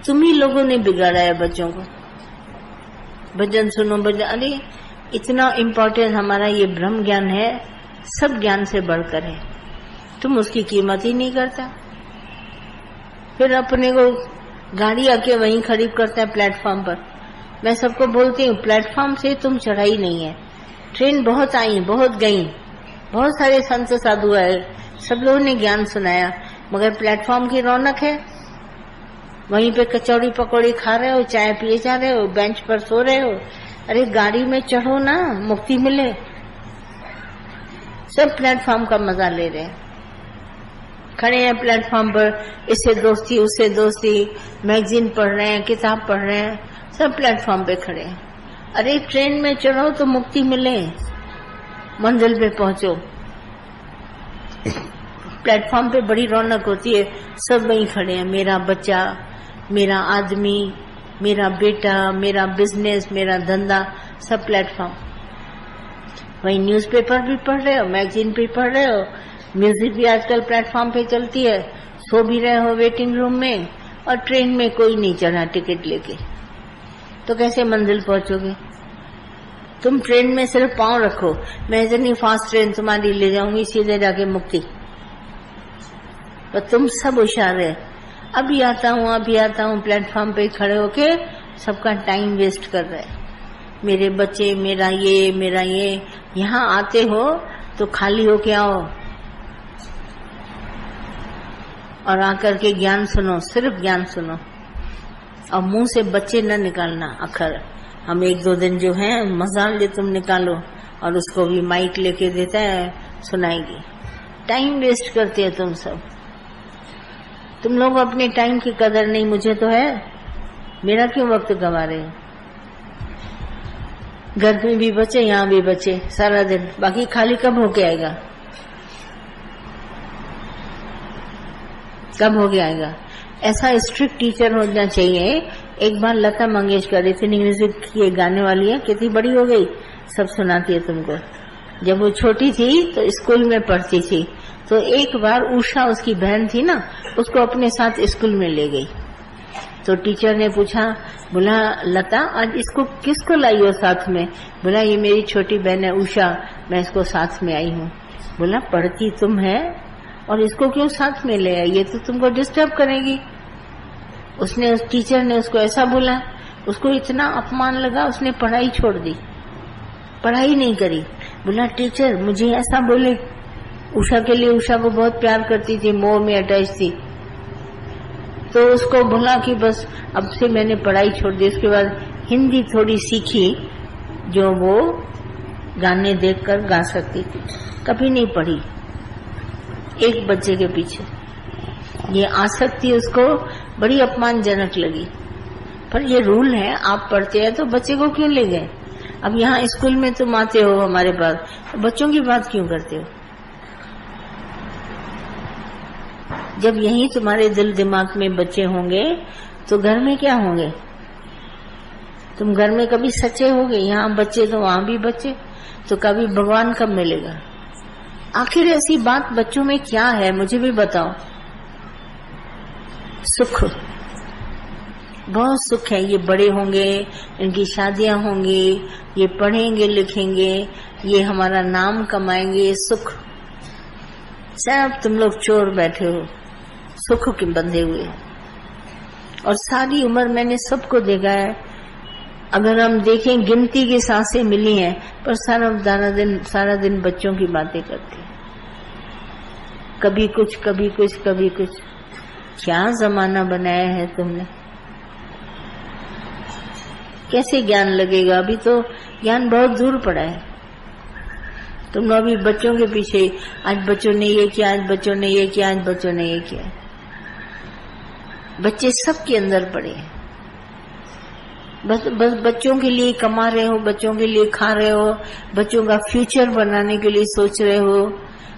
तुम ही लोगों ने बिगाड़ा है बच्चों को। भजन सुनो भजन, अरे इतना इम्पोर्टेंट हमारा ये ब्रह्म ज्ञान है, सब ज्ञान से बढ़कर है, तुम उसकी कीमत ही नहीं करता। फिर अपने को गाड़ी आके वहीं खड़ी करता है प्लेटफॉर्म पर। मैं सबको बोलती हूँ प्लेटफॉर्म से तुम चढ़ाई नहीं है। ट्रेन बहुत आई, बहुत गई, बहुत सारे संत साधु आए, सब लोगों ने ज्ञान सुनाया, मगर प्लेटफॉर्म की रौनक है। वहीं पे कचौड़ी पकौड़ी खा रहे हो, चाय पिए जा रहे हो, बेंच पर सो रहे हो। अरे गाड़ी में चढ़ो ना, मुक्ति मिले। सब प्लेटफॉर्म का मजा ले रहे हैं, खड़े हैं प्लेटफॉर्म पर, इससे दोस्ती उससे दोस्ती, मैगजीन पढ़ रहे हैं, किताब पढ़ रहे हैं, सब प्लेटफॉर्म पे खड़े हैं। अरे ट्रेन में चढ़ो तो मुक्ति मिले, मंजिल पे पहुंचो। प्लेटफॉर्म पे बड़ी रौनक होती है, सब वहीं खड़े हैं, मेरा बच्चा, मेरा आदमी, मेरा बेटा, मेरा बिजनेस, मेरा धंधा, सब प्लेटफॉर्म। वहीं न्यूज़पेपर भी पढ़ रहे हो, मैगजीन भी पढ़ रहे हो, म्यूजिक भी आजकल प्लेटफॉर्म पे चलती है, सो भी रहे हो वेटिंग रूम में, और ट्रेन में कोई नहीं चढ़ा टिकट लेके, तो कैसे मंजिल पहुंचोगे? तुम ट्रेन में सिर्फ पांव रखो, मैं इतनी फास्ट ट्रेन तुम्हारी ले जाऊंगी, सीधे जाके मुक्ति। पर तुम सब होशियार है, अभी आता हूँ, प्लेटफॉर्म पे खड़े होके सबका टाइम वेस्ट कर रहे हैं। मेरे बच्चे, मेरा ये, यहाँ आते हो तो खाली होके आओ और आकर के ज्ञान सुनो, सिर्फ ज्ञान सुनो, और मुंह से बच्चे न निकालना अखर। हम 1-2 दिन जो है मजाल ले तुम निकालो, और उसको भी माइक लेके देता है, सुनाएगी। टाइम वेस्ट करते हैं तुम सब। तुम लोग अपने टाइम की कदर नहीं, मुझे तो है, मेरा क्यों वक्त गंवा रहे हो? घर में भी बचे, यहाँ भी बचे, सारा दिन, बाकी खाली कब होके आएगा? कब होके आएगा? ऐसा स्ट्रिक्ट टीचर होना चाहिए। एक बार लता मंगेशकर, इतनी म्यूजिक ये गाने वाली है, कितनी बड़ी हो गई, सब सुनाती है तुमको। जब वो छोटी थी तो स्कूल में पढ़ती थी, तो एक बार उषा, उसकी बहन थी ना, उसको अपने साथ स्कूल में ले गई। तो टीचर ने पूछा, बोला लता आज इसको किसको लाई हो साथ में? बोला ये मेरी छोटी बहन है उषा, मैं इसको साथ में आई हूँ। बोला पढ़ती तुम है और इसको क्यों साथ में ले आई, ये तो तुमको डिस्टर्ब करेगी। उसने, उस टीचर ने उसको ऐसा बोला, उसको इतना अपमान लगा, उसने पढ़ाई छोड़ दी, पढ़ाई नहीं करी। बोला टीचर मुझे ऐसा बोले, उषा के लिए, उषा को बहुत प्यार करती थी, मोह में अटैच थी, तो उसको बोला कि बस अब से मैंने पढ़ाई छोड़ दी। उसके बाद हिंदी थोड़ी सीखी, जो वो गाने देखकर गा सकती थी, कभी नहीं पढ़ी एक बच्चे के पीछे। ये आसक्ति उसको बड़ी अपमानजनक लगी। पर ये रूल है, आप पढ़ते हैं तो बच्चे को क्यों ले गए? अब यहाँ स्कूल में तुम आते हो हमारे पास, तो बच्चों की बात क्यों करते हो? जब यही तुम्हारे दिल दिमाग में बच्चे होंगे तो घर में क्या होंगे? तुम घर में कभी सच्चे होगे? यहाँ बच्चे तो वहां भी बच्चे, तो कभी भगवान कब मिलेगा? आखिर ऐसी बात बच्चों में क्या है, मुझे भी बताओ। सुख, बहुत सुख है। ये बड़े होंगे, इनकी शादियां होंगी, ये पढ़ेंगे लिखेंगे, ये हमारा नाम कमाएंगे, सुख। सब तुम लोग चोर बैठे हो, सुख के बंधे हुए। और सारी उम्र मैंने सबको देखा है, अगर हम देखें गिनती की सांसें मिली हैं, पर सारा दिन बच्चों की बातें करते हैं। कभी कुछ, कभी कुछ, कभी कुछ। क्या जमाना बनाया है तुमने? कैसे ज्ञान लगेगा? अभी तो ज्ञान बहुत दूर पड़ा है। तुम लोग अभी बच्चों के पीछे, आज बच्चों ने ये किया, आज बच्चों ने ये किया, आज बच्चों ने ये किया। बच्चे सबके अंदर पड़े हैं, बस बच्चों के लिए कमा रहे हो, बच्चों के लिए खा रहे हो, बच्चों का फ्यूचर बनाने के लिए सोच रहे हो,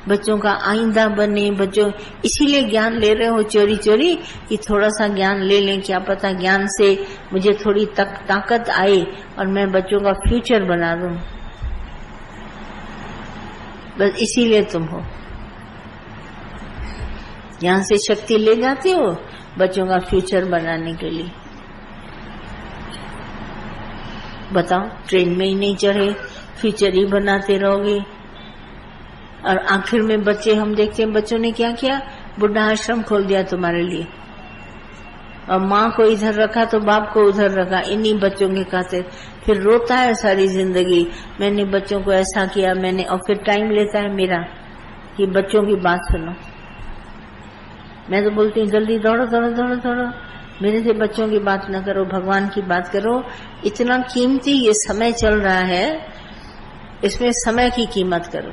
बच्चों का आइंदा बने, बच्चों, इसीलिए ज्ञान ले रहे हो चोरी चोरी कि थोड़ा सा ज्ञान ले लें, क्या पता ज्ञान से मुझे थोड़ी ताकत आए और मैं बच्चों का फ्यूचर बना दूं। बस इसीलिए तुम हो। यहाँ से शक्ति ले जाते हो, बच्चों का फ्यूचर बनाने के लिए। बताओ, ट्रेन में ही नहीं चढ़े, फ्यूचर ही बनाते रहोगे। और आखिर में बच्चे, हम देखते हैं बच्चों ने क्या किया, बुढ़ा आश्रम खोल दिया तुम्हारे लिए, और माँ को इधर रखा तो बाप को उधर रखा, इन्हीं बच्चों के खातिर। फिर रोता है सारी जिंदगी, मैंने बच्चों को ऐसा किया, मैंने, और फिर टाइम लेता है मेरा कि बच्चों की बात सुनो। मैं तो बोलती हूँ जल्दी दौड़ो दौड़ो दौड़ो दौड़ो, मेरे से बच्चों की बात न करो, भगवान की बात करो। इतना कीमती ये समय चल रहा है, इसमें समय की कीमत करो,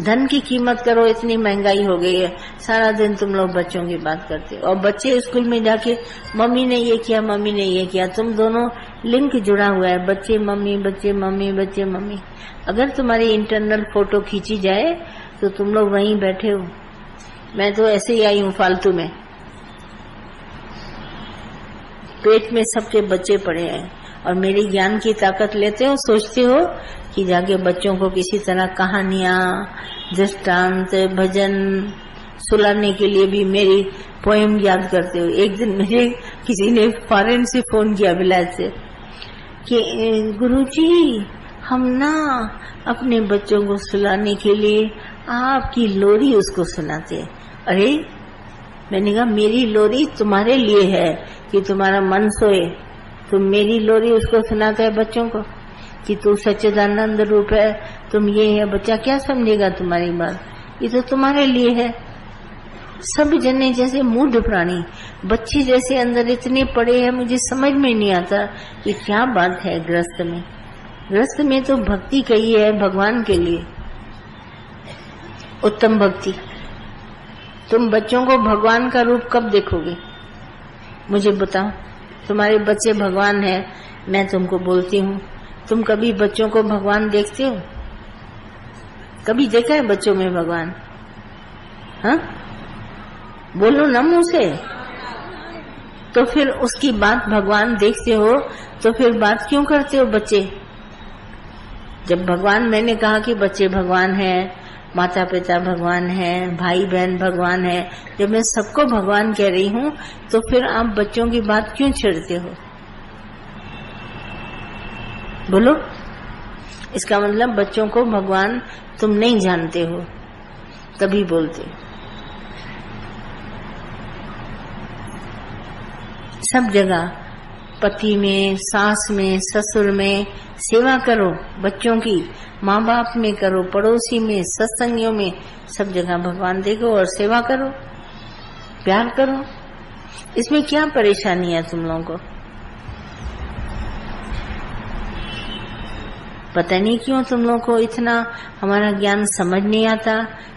धन की कीमत करो। इतनी महंगाई हो गई है, सारा दिन तुम लोग बच्चों की बात करते हो, और बच्चे स्कूल में जाके मम्मी ने ये किया, मम्मी ने ये किया, तुम दोनों लिंक जुड़ा हुआ है, बच्चे मम्मी, बच्चे मम्मी, बच्चे मम्मी। अगर तुम्हारी इंटरनल फोटो खींची जाए तो तुम लोग वहीं बैठे हो। मैं तो ऐसे ही आई हूँ फालतू में, पेट में सबके बच्चे पड़े हैं, और मेरी ज्ञान की ताकत लेते हो, सोचते हो कि जाके बच्चों को किसी तरह कहानियां, दृष्टांत, भजन सुलाने के लिए भी मेरी पोएम याद करते हो। एक दिन मुझे किसी ने फॉरेन से फोन किया, विलायत से, कि गुरुजी हम ना अपने बच्चों को सुलाने के लिए आपकी लोरी उसको सुनाते हैं। अरे, मैंने कहा मेरी लोरी तुम्हारे लिए है कि तुम्हारा मन सोए, तुम मेरी लोरी उसको सुनाते हैं बच्चों को कि तू सच्चिदानंद रूप है, तुम ये है। बच्चा क्या समझेगा तुम्हारी बात, ये तो तुम्हारे लिए है। सब जने जैसे मूढ़ प्राणी, बच्चे जैसे अंदर इतने पड़े हैं, मुझे समझ में नहीं आता कि क्या बात है। गृहस्थ में, गृहस्थ में तो भक्ति कही है भगवान के लिए, उत्तम भक्ति। तुम बच्चों को भगवान का रूप कब देखोगे, मुझे बताओ। तुम्हारे बच्चे भगवान है, मैं तुमको बोलती हूँ, तुम कभी बच्चों को भगवान देखते हो? कभी देखा है बच्चों में भगवान? हाँ, बोलो ना मुंह से। तो फिर उसकी बात भगवान देखते हो तो फिर बात क्यों करते हो बच्चे? जब भगवान, मैंने कहा कि बच्चे भगवान है, माता पिता भगवान है, भाई बहन भगवान है, जब मैं सबको भगवान कह रही हूँ तो फिर आप बच्चों की बात क्यों छेड़ते हो? बोलो। इसका मतलब बच्चों को भगवान तुम नहीं जानते हो, तभी बोलते हो। सब जगह, पति में, सास में, ससुर में सेवा करो बच्चों की, माँ बाप में करो, पड़ोसी में, सत्संगियों में, सब जगह भगवान देखो और सेवा करो, प्यार करो। इसमें क्या परेशानी है तुम लोगों को? पता नहीं क्यों तुम लोगों को इतना हमारा ज्ञान समझ नहीं आता,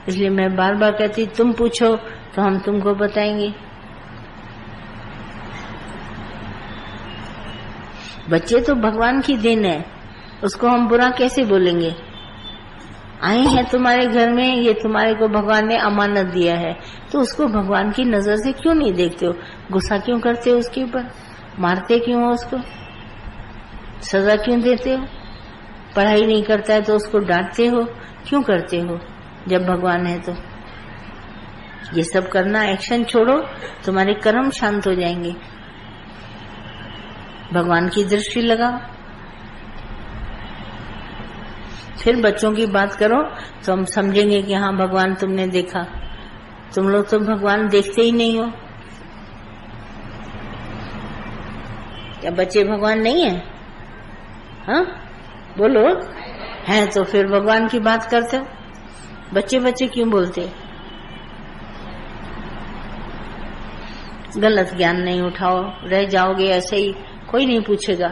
इसलिए मैं बार बार कहती तुम पूछो तो हम तुमको बताएंगे। बच्चे तो भगवान की देन है, उसको हम बुरा कैसे बोलेंगे? आए हैं तुम्हारे घर में, ये तुम्हारे को भगवान ने अमानत दिया है, तो उसको भगवान की नजर से क्यों नहीं देखते हो? गुस्सा क्यों करते हो उसके ऊपर? मारते क्यों हो उसको? सजा क्यों देते हो? पढ़ाई नहीं करता है तो उसको डांटते हो, क्यों करते हो जब भगवान है तो? ये सब करना, एक्शन छोड़ो, तुम्हारे कर्म शांत हो जाएंगे। भगवान की दृष्टि लगाओ, फिर बच्चों की बात करो तो हम समझेंगे कि हाँ भगवान तुमने देखा। तुम लोग तो भगवान देखते ही नहीं हो। क्या बच्चे भगवान नहीं है? हाँ बोलो। हैं तो फिर भगवान की बात करते हो। बच्चे बच्चे क्यों बोलते? गलत ज्ञान नहीं उठाओ, रह जाओगे ऐसे ही, कोई नहीं पूछेगा।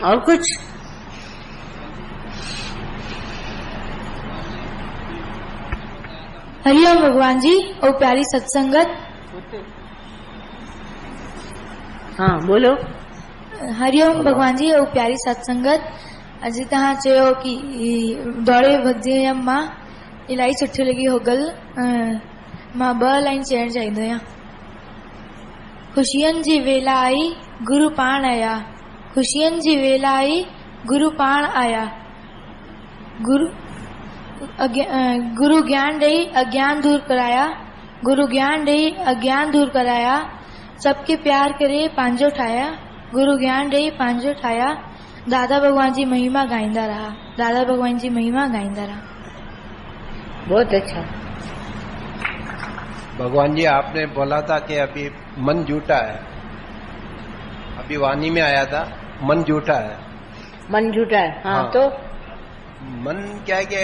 और कुछ? हरिओम भगवान जी और प्यारी सत्संगत। हाँ बोलो। हरिओम भगवान जी और प्यारी सत्संगत। अॼु तव्हां चयो कि दौड़े भॻिजे मां इलाही सुठो लॻी हो गल। मां 2 लाइन चवणु चाहींदो आहियां। ख़ुशियनि जी वेला आई गुरु पाण आया, ख़ुशियनि जी वेला आई गुरु पाण आया। गुरु ज्ञान ॾेई अज्ञान दूर कराया, गुरु ज्ञान ॾेई अज्ञान दूर कराया, सबके प्यार करे पंहिंजो ठाया। गुरु ज्ञान ॾेई पंहिंजो ठाया, दादा भगवान जी महिमा गाईंदा रहा, दादा भगवान जी महिमा गाईंदा रहा। बहुत अच्छा। भगवान जी, आपने बोला था कि अभी मन झूठा है, अभी वाणी में आया था मन झूठा है। मन झूठा है, हाँ, हाँ। तो मन क्या है कि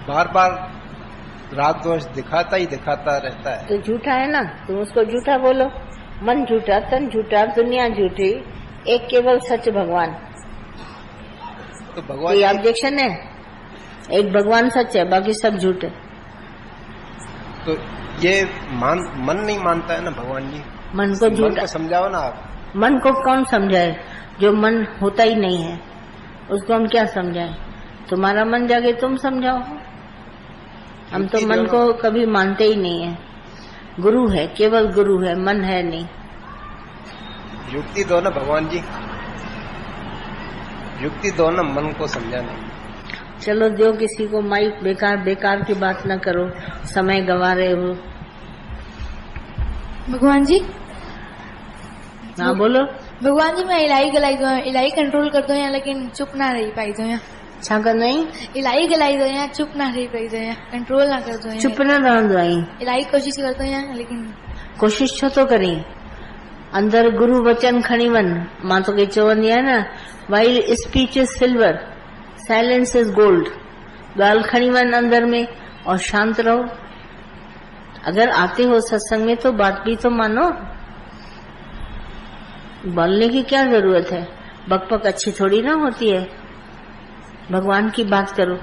बार बार राग दोष दिखाता ही दिखाता रहता है। तो झूठा है ना, तुम उसको झूठा बोलो। मन झूठा, तन झूठा, दुनिया झूठी, एक केवल सच भगवान। तो भगवान ये ऑब्जेक्शन है? एक भगवान सच है, बाकी सब झूठ है। तो ये मन नहीं मानता है ना भगवान जी। मन को मन झूठा, को समझाओ ना आप। मन को कौन समझाए? जो मन होता ही नहीं है उसको हम क्या समझाएं? तुम्हारा मन जाके तुम समझाओ। हम तो मन को कभी मानते ही नहीं है। गुरु है, केवल गुरु है, मन है नहीं। युक्ति दो ना भगवान जी, युक्ति दो ना, मन को समझाना। चलो दो किसी को माइक, बेकार बेकार की बात ना करो, समय गंवा रहे हो। भगवान जी, हाँ बोलो। भगवान जी, मैं इलाही गलाई दो, इलाही कंट्रोल कर दो, लेकिन चुप ना रही पाई दो। छा कर नहीं? इलाही गलाई दो, चुप ना रही पाई दो, कंट्रोल ना कर दो। चुप न रहंदो आई। इलाही कोशिश कर दो, लेकिन कोशिश छो तो करी? अंदर गुरु वचन खणी वन। मां तो के चवंदी आहियां न, while speech is silver, silence is gold. गाल खणी वन अंदर में और शांत रहो। अगर आते हो सत्संग में तो बात भी तो मानो। बोलने की क्या जरूरत है? बकपक अच्छी थोड़ी ना होती है। भगवान की बात करो।